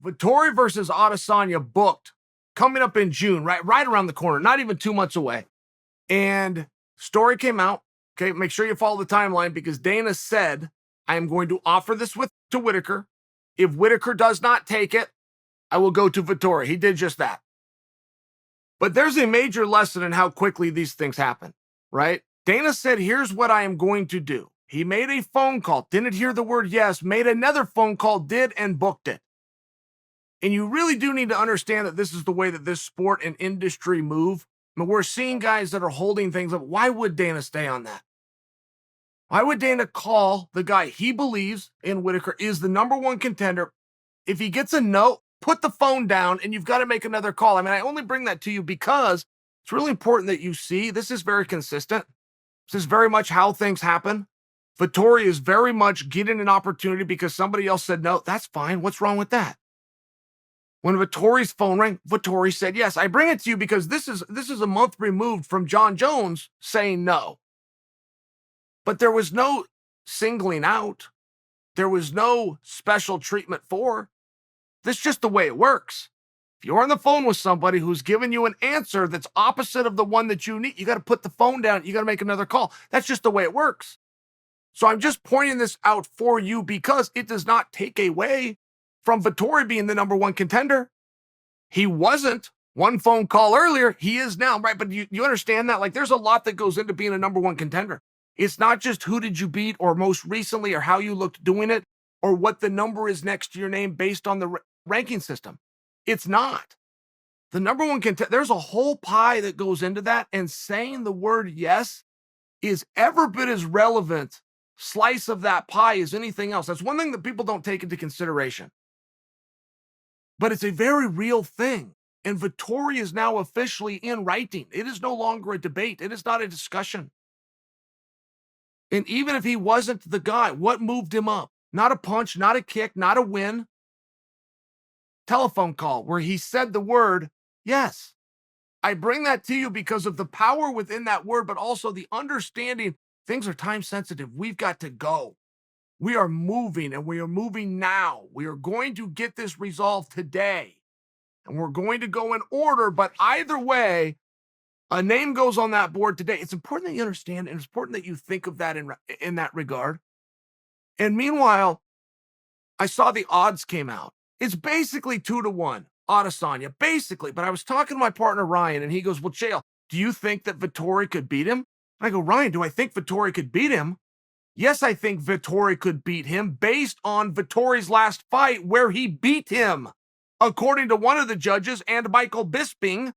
Vettori versus Adesanya booked coming up in June, right around the corner, not even 2 months away. And story came out. Okay, make sure you follow the timeline because Dana said, I am going to offer this to Whitaker. If Whitaker does not take it, I will go to Vettori. He did just that. But there's a major lesson in how quickly these things happen, right? Dana said, here's what I am going to do. He made a phone call, didn't hear the word yes, made another phone call, did, and booked it. And you really do need to understand that this is the way that this sport and industry move. I mean, we're seeing guys that are holding things up. Why would Dana stay on that? Why would Dana call the guy he believes in Whitaker is the number one contender? If he gets a no, put the phone down and you've got to make another call. I mean, I only bring that to you because it's really important that you see this is very consistent. This is very much how things happen. Vettori is very much getting an opportunity because somebody else said no. That's fine. What's wrong with that? When Vettori's phone rang, Vettori said yes. I bring it to you because this is a month removed from John Jones saying no. But there was no singling out. There was no special treatment for. This is just the way it works. If you're on the phone with somebody who's giving you an answer that's opposite of the one that you need, you got to put the phone down. You got to make another call. That's just the way it works. So I'm just pointing this out for you because it does not take away from Vettori being the number one contender. He wasn't one phone call earlier. He is now, right? But you understand that? Like, there's a lot that goes into being a number one contender. It's not just who did you beat or most recently or how you looked doing it or what the number is next to your name based on the ranking system. It's not. The number one contender, there's a whole pie that goes into that, and saying the word yes is every bit as relevant slice of that pie as anything else. That's one thing that people don't take into consideration. But it's a very real thing. And Vettori is now officially in writing. It is no longer a debate. It is not a discussion. And even if he wasn't the guy, what moved him up? Not a punch, not a kick, not a win. Telephone call where he said the word yes. I bring that to you because of the power within that word, but also the understanding things are time sensitive. We've got to go. We are moving, and we are moving now. We are going to get this resolved today, and we're going to go in order. But either way, a name goes on that board today. It's important that you understand, and it's important that you think of that in that regard. And meanwhile, I saw the odds came out. It's basically 2-1, Adesanya, basically. But I was talking to my partner, Ryan, and he goes, well, Chael, do you think that Vettori could beat him? I go, Ryan, do I think Vettori could beat him? Yes, I think Vettori could beat him based on Vettori's last fight where he beat him, according to one of the judges and Michael Bisping,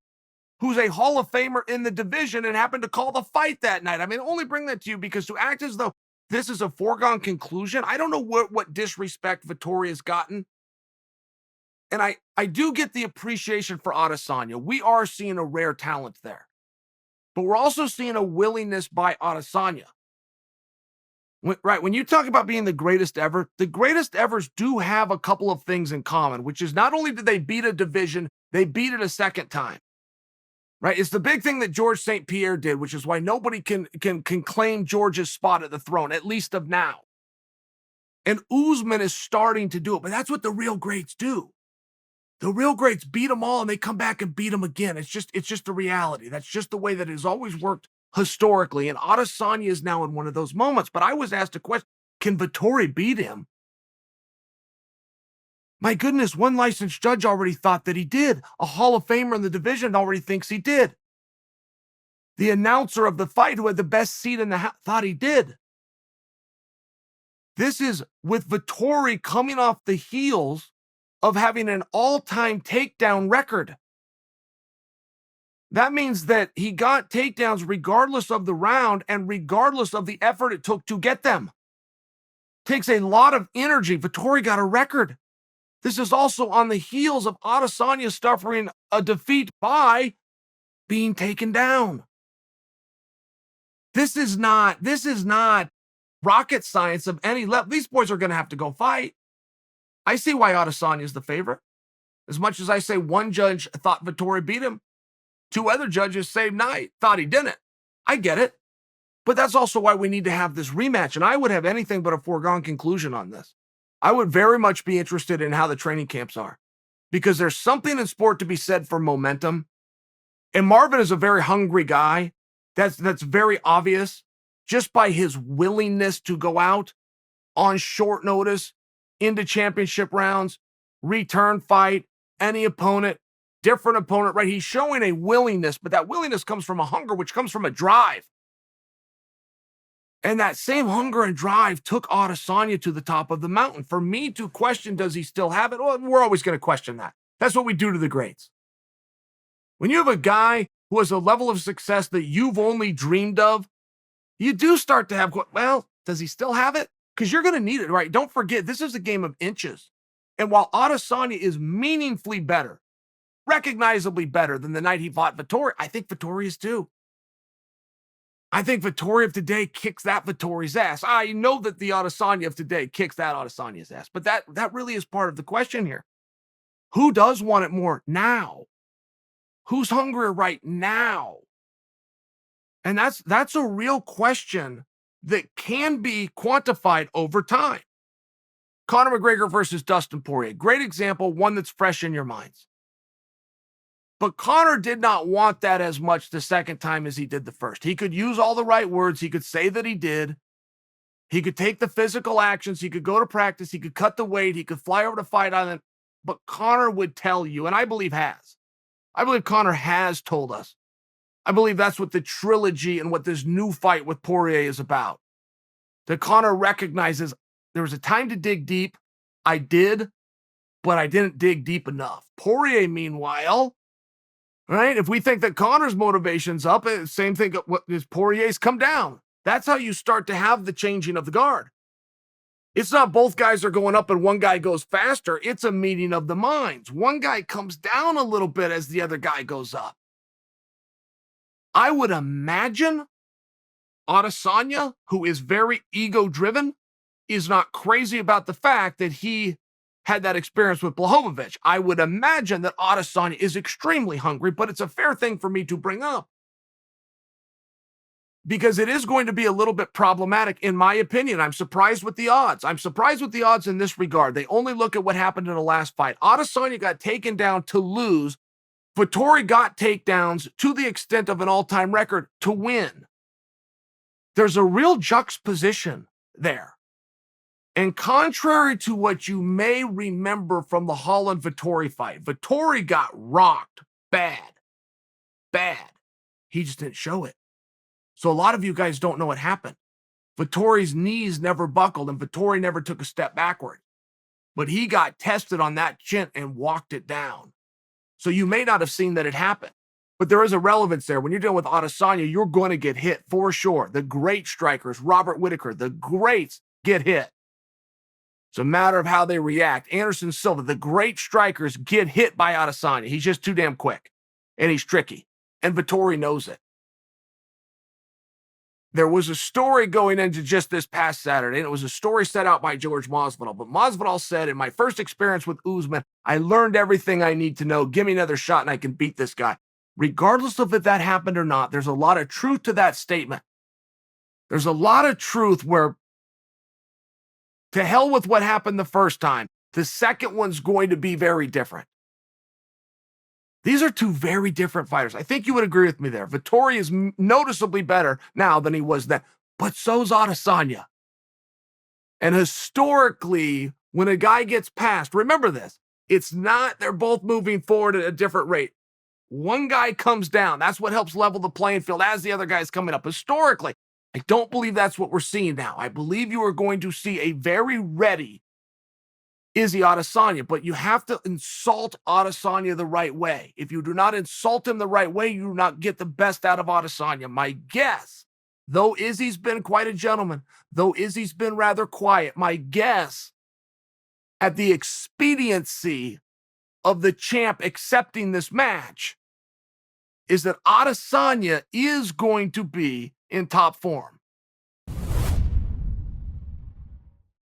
who's a Hall of Famer in the division and happened to call the fight that night. I mean, only bring that to you because to act as though this is a foregone conclusion, I don't know what disrespect Vettori has gotten. And I do get the appreciation for Adesanya. We are seeing a rare talent there. But we're also seeing a willingness by Adesanya. When you talk about being the greatest ever, the greatest evers do have a couple of things in common, which is not only did they beat a division, they beat it a second time. Right? It's the big thing that George St. Pierre did, which is why nobody can claim George's spot at the throne, at least of now. And Usman is starting to do it, but that's what the real greats do. The real greats beat them all and they come back and beat them again. It's just the reality. That's just the way that it has always worked historically. And Adesanya is now in one of those moments. But I was asked a question, can Vettori beat him? My goodness, one licensed judge already thought that he did. A Hall of Famer in the division already thinks he did. The announcer of the fight who had the best seat in the house thought he did. This is with Vettori coming off the heels of having an all-time takedown record. That means that he got takedowns regardless of the round and regardless of the effort it took to get them. Takes a lot of energy. Vettori got a record. This is also on the heels of Adesanya suffering a defeat by being taken down. This is not rocket science of any level. These boys are going to have to go fight. I see why Adesanya is the favorite. As much as I say one judge thought Vettori beat him, two other judges same night thought he didn't. I get it. But that's also why we need to have this rematch. And I would have anything but a foregone conclusion on this. I would very much be interested in how the training camps are. because there's something in sport to be said for momentum. And Marvin is a very hungry guy. That's very obvious just by his willingness to go out on short notice into championship rounds, return fight, any opponent, different opponent, right? He's showing a willingness, but that willingness comes from a hunger, which comes from a drive. And that same hunger and drive took Adesanya to the top of the mountain. For me to question, does he still have it? Well, we're always going to question that. That's what we do to the greats. When you have a guy who has a level of success that you've only dreamed of, you do start to have, well, does he still have it? Because you're going to need it, right? Don't forget, this is a game of inches. And while Adesanya is meaningfully better, recognizably better than the night he fought Vettori, I think Vettori is too. I think Vettori of today kicks that Vettori's ass. I know that the Adesanya of today kicks that Adesanya's ass, but that really is part of the question here. Who does want it more now? Who's hungrier right now? And that's a real question that can be quantified over time. Conor McGregor versus Dustin Poirier. Great example, one that's fresh in your minds. But Conor did not want that as much the second time as he did the first. He could use all the right words. He could say that he did. He could take the physical actions. He could go to practice. He could cut the weight. He could fly over to Fight Island. But Conor would tell you, and I believe Conor has told us. I believe that's what the trilogy and what this new fight with Poirier is about. That Conor recognizes there was a time to dig deep. I did, but I didn't dig deep enough. Poirier, meanwhile, right? If we think that Conor's motivation's up, same thing as Poirier's come down. That's how you start to have the changing of the guard. It's not both guys are going up and one guy goes faster. It's a meeting of the minds. One guy comes down a little bit as the other guy goes up. I would imagine Adesanya, who is very ego-driven, is not crazy about the fact that he had that experience with Blachowicz. I would imagine that Adesanya is extremely hungry, but it's a fair thing for me to bring up. Because it is going to be a little bit problematic, in my opinion. I'm surprised with the odds. I'm surprised with the odds in this regard. They only look at what happened in the last fight. Adesanya got taken down to lose. Vettori got takedowns to the extent of an all-time record to win. There's a real juxtaposition there. And contrary to what you may remember from the Holland-Vettori fight, Vettori got rocked bad. He just didn't show it. So a lot of you guys don't know what happened. Vettori's knees never buckled and Vettori never took a step backward. But he got tested on that chin and walked it down. So you may not have seen that it happened. But there is a relevance there. When you're dealing with Adesanya, you're going to get hit for sure. The great strikers, Robert Whittaker, the greats get hit. It's a matter of how they react. Anderson Silva, the great strikers get hit by Adesanya. He's just too damn quick. And he's tricky. And Vettori knows it. There was a story going into just this past Saturday, and it was a story set out by George Masvidal. But Masvidal said, in my first experience with Usman, I learned everything I need to know. Give me another shot and I can beat this guy. Regardless of if that happened or not, there's a lot of truth to that statement. There's a lot of truth where, to hell with what happened the first time, the second one's going to be very different. These are two very different fighters. I think you would agree with me there. Vettori is noticeably better now than he was then, but so's Adesanya. And historically, when a guy gets passed, remember this, it's not they're both moving forward at a different rate. One guy comes down. That's what helps level the playing field as the other guy's coming up. Historically, I don't believe that's what we're seeing now. I believe you are going to see a very ready Izzy Adesanya, but you have to insult Adesanya the right way. If you do not insult him the right way, you do not get the best out of Adesanya. My guess, though Izzy's been quite a gentleman, though Izzy's been rather quiet, my guess at the expediency of the champ accepting this match is that Adesanya is going to be in top form.